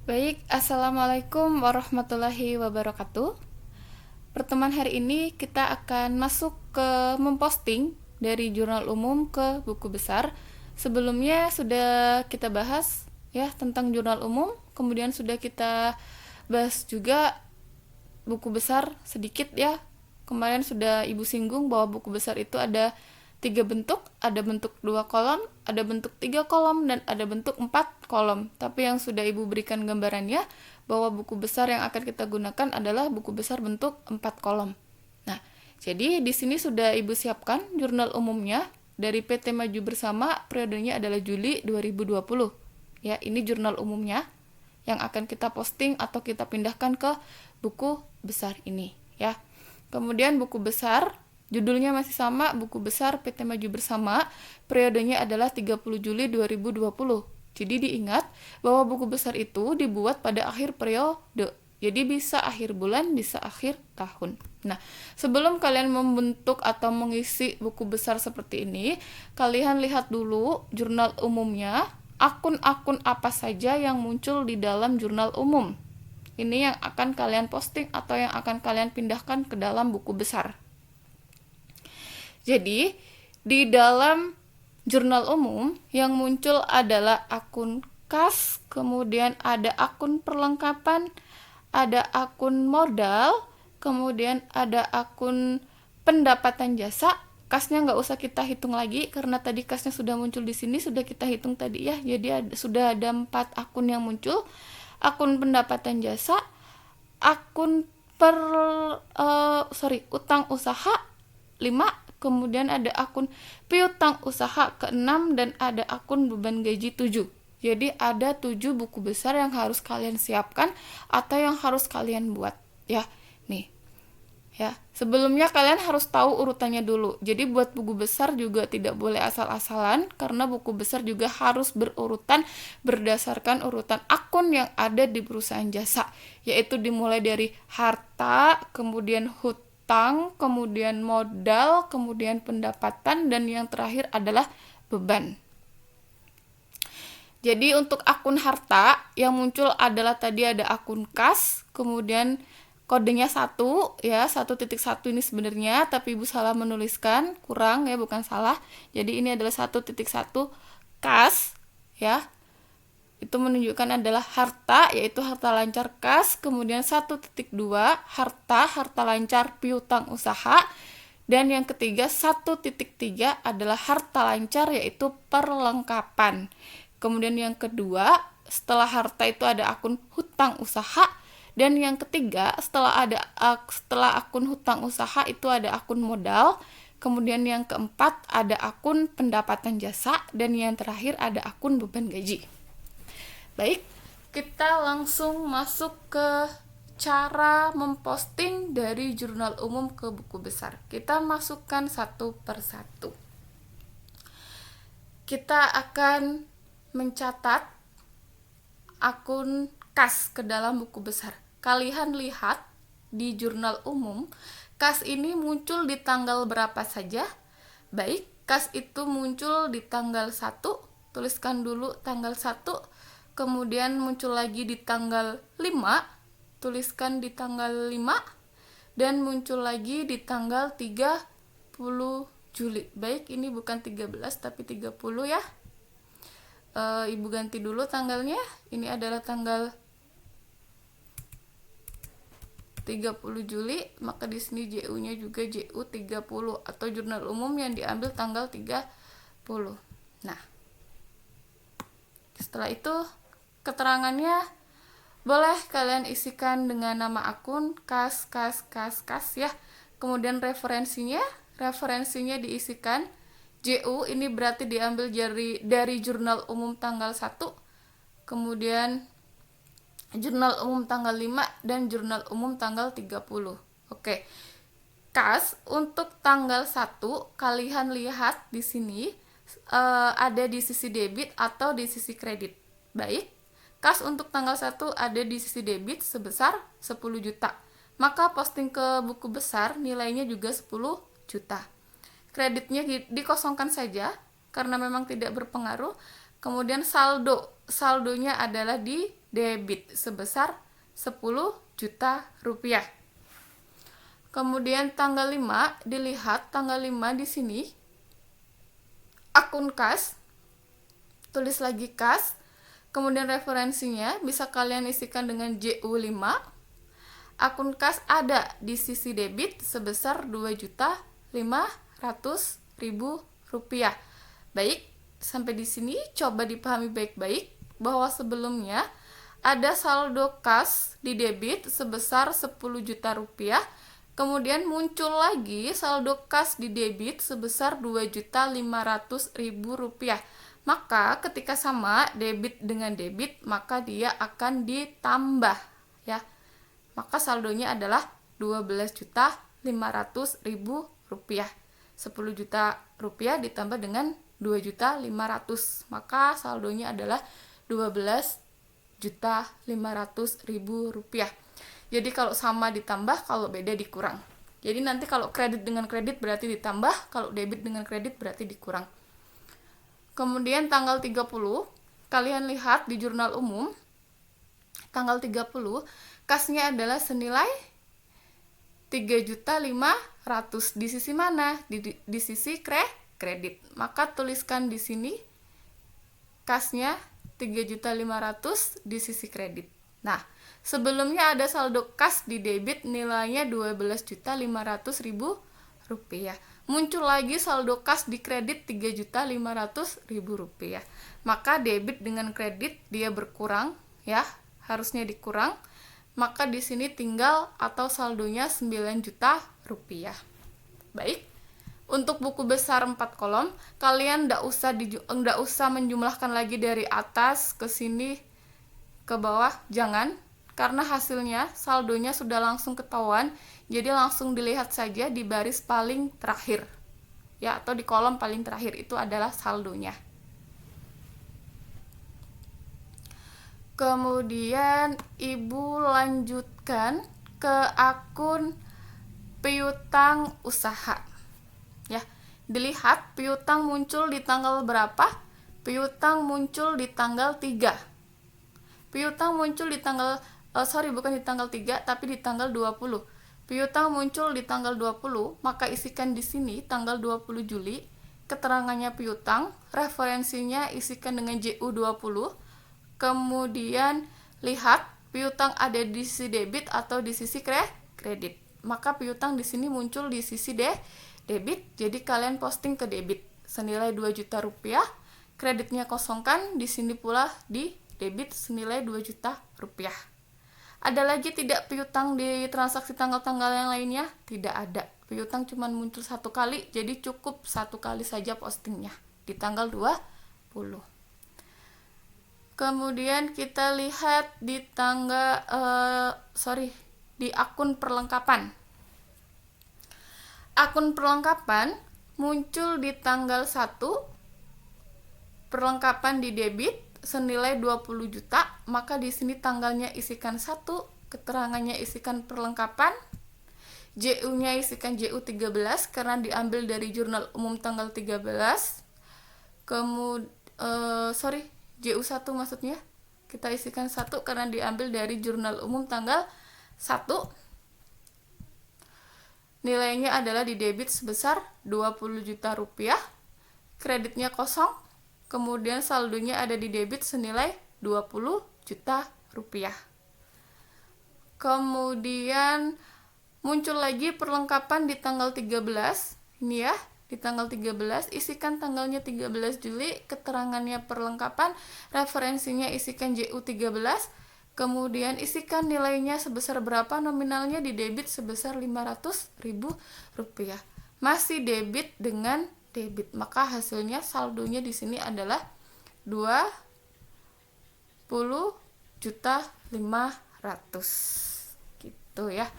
Baik, Assalamualaikum warahmatullahi wabarakatuh. Pertemuan hari ini kita akan masuk ke memposting dari jurnal umum ke buku besar. Sebelumnya sudah kita bahas ya tentang jurnal umum, kemudian sudah kita bahas juga buku besar sedikit ya. Kemarin sudah Ibu singgung bahwa buku besar itu ada tiga bentuk, ada bentuk dua kolom, ada bentuk tiga kolom, dan ada bentuk empat kolom. Tapi yang sudah Ibu berikan gambarannya bahwa buku besar yang akan kita gunakan adalah buku besar bentuk empat kolom. Nah, jadi di sini sudah Ibu siapkan jurnal umumnya dari PT Maju Bersama, periodenya adalah Juli 2020. Ya, ini jurnal umumnya yang akan kita posting atau kita pindahkan ke buku besar ini ya. Kemudian buku besar judulnya masih sama, buku besar PT Maju Bersama, periodenya adalah 30 Juli 2020. Jadi diingat bahwa buku besar itu dibuat pada akhir periode. Jadi bisa akhir bulan, bisa akhir tahun. Nah, sebelum kalian membentuk atau mengisi buku besar seperti ini, kalian lihat dulu jurnal umumnya, akun-akun apa saja yang muncul di dalam jurnal umum. Ini yang akan kalian posting atau yang akan kalian pindahkan ke dalam buku besar. Jadi, di dalam jurnal umum yang muncul adalah akun kas, kemudian ada akun perlengkapan, ada akun modal, kemudian ada akun pendapatan jasa. Kasnya nggak usah kita hitung lagi karena tadi kasnya sudah muncul di sini, sudah kita hitung tadi ya. Jadi sudah ada 4 akun yang muncul. Akun pendapatan jasa, akun utang usaha 5, kemudian ada akun piutang usaha ke-6, dan ada akun beban gaji 7. Jadi ada 7 buku besar yang harus kalian siapkan atau yang harus kalian buat ya. Nih. Ya, sebelumnya kalian harus tahu urutannya dulu. Jadi buat buku besar juga tidak boleh asal-asalan karena buku besar juga harus berurutan berdasarkan urutan akun yang ada di perusahaan jasa, yaitu dimulai dari harta, kemudian hutang, kemudian modal, kemudian pendapatan, dan yang terakhir adalah beban. Jadi untuk akun harta yang muncul adalah tadi ada akun kas, kemudian kodenya 1 ya, 1.1 ini sebenarnya tapi Ibu salah menuliskan, kurang ya, bukan salah. Jadi ini adalah 1.1 kas ya. Itu menunjukkan adalah harta, yaitu harta lancar kas, kemudian 1.2 harta lancar piutang usaha, dan yang ketiga 1.3 adalah harta lancar yaitu perlengkapan. Kemudian yang kedua, setelah harta itu ada akun hutang usaha, dan yang ketiga setelah akun hutang usaha itu ada akun modal. Kemudian yang keempat ada akun pendapatan jasa, dan yang terakhir ada akun beban gaji. Baik, kita langsung masuk ke cara memposting dari jurnal umum ke buku besar. Kita masukkan satu persatu. Kita akan mencatat akun kas ke dalam buku besar. Kalian lihat di jurnal umum, kas ini muncul di tanggal berapa saja? Baik, kas itu muncul di tanggal 1, tuliskan dulu tanggal 1, kemudian muncul lagi di tanggal 5, tuliskan di tanggal 5, dan muncul lagi di tanggal 30 Juli. Baik, ini bukan 13 tapi 30 ya. Ibu ganti dulu tanggalnya. Ini adalah tanggal 30 Juli, maka di sini JU-nya juga JU 30 atau jurnal umum yang diambil tanggal 30. Nah, setelah itu keterangannya boleh kalian isikan dengan nama akun kas ya. Kemudian referensinya diisikan. JU ini berarti diambil dari jurnal umum tanggal 1, kemudian jurnal umum tanggal 5, dan jurnal umum tanggal 30. Oke. Kas untuk tanggal 1 kalian lihat di sini ada di sisi debit atau di sisi kredit. Baik. Kas untuk tanggal 1 ada di sisi debit sebesar 10 juta. Maka posting ke buku besar nilainya juga 10 juta. Kreditnya dikosongkan saja karena memang tidak berpengaruh. Kemudian saldonya adalah di debit sebesar 10 juta rupiah. Kemudian tanggal 5, dilihat tanggal 5 di sini akun kas, tulis lagi kas, kemudian referensinya bisa kalian isikan dengan JU5. Akun kas ada di sisi debit sebesar 2.500.000 rupiah. Baik, sampai di sini coba dipahami baik-baik bahwa sebelumnya ada saldo kas di debit sebesar 10 juta rupiah. Kemudian muncul lagi saldo kas di debit sebesar 2.500.000 rupiah. Maka ketika sama debit dengan debit, maka dia akan ditambah ya. Maka saldonya adalah 12.500.000 rupiah. 10 juta rupiah ditambah dengan 2.500.000, maka saldonya adalah 12.500.000 rupiah. Jadi kalau sama ditambah, kalau beda dikurang. Jadi nanti kalau kredit dengan kredit berarti ditambah, kalau debit dengan kredit berarti dikurang. Kemudian tanggal 30, kalian lihat di jurnal umum, tanggal 30, kasnya adalah senilai 3.500.000. Di sisi mana? Di sisi kredit. Maka tuliskan di sini kasnya 3.500.000 di sisi kredit. Nah, sebelumnya ada saldo kas di debit nilainya 12.500.000 rupiah. Muncul lagi saldo kas di kredit 3.500.000 rupiah. Maka debit dengan kredit dia berkurang ya, harusnya dikurang. Maka di sini tinggal atau saldonya 9 juta rupiah. Baik. Untuk buku besar 4 kolom, kalian enggak usah menjumlahkan lagi dari atas ke sini ke bawah, jangan, karena hasilnya saldonya sudah langsung ketahuan, jadi langsung dilihat saja di baris paling terakhir ya, atau di kolom paling terakhir itu adalah saldonya. Kemudian ibu lanjutkan ke akun piutang usaha ya. Dilihat piutang muncul di tanggal berapa? Piutang muncul di tanggal 3. Piutang muncul di tanggal bukan di tanggal 3 tapi di tanggal 20. Piutang muncul di tanggal 20, maka isikan di sini tanggal 20 Juli, keterangannya piutang, referensinya isikan dengan JU20. Kemudian lihat piutang ada di sisi debit atau di sisi kredit. Maka piutang di sini muncul di sisi debit, jadi kalian posting ke debit senilai 2 juta rupiah, kreditnya kosongkan di sini pula di debit senilai 2 juta rupiah. Ada lagi tidak piutang di transaksi tanggal-tanggal yang lainnya? Tidak ada. Piutang cuma muncul satu kali, jadi cukup satu kali saja postingnya di tanggal 20. Kemudian kita lihat di di akun perlengkapan. Akun perlengkapan muncul di tanggal 1, perlengkapan di debit senilai 20 juta, maka di sini tanggalnya isikan 1, keterangannya isikan perlengkapan, JU-nya isikan JU13 karena diambil dari jurnal umum tanggal 13. JU1 maksudnya. Kita isikan 1 karena diambil dari jurnal umum tanggal 1. Nilainya adalah di debit sebesar 20 juta rupiah, kreditnya kosong, kemudian saldonya ada di debit senilai 20 juta rupiah. Kemudian muncul lagi perlengkapan di tanggal 13. Ini ya, di tanggal 13, isikan tanggalnya 13 Juli, keterangannya perlengkapan, referensinya isikan JU13, kemudian isikan nilainya sebesar berapa, nominalnya di debit sebesar 500.000 rupiah. Masih debit dengan debit, maka hasilnya saldonya di sini adalah 20.500.000 gitu ya.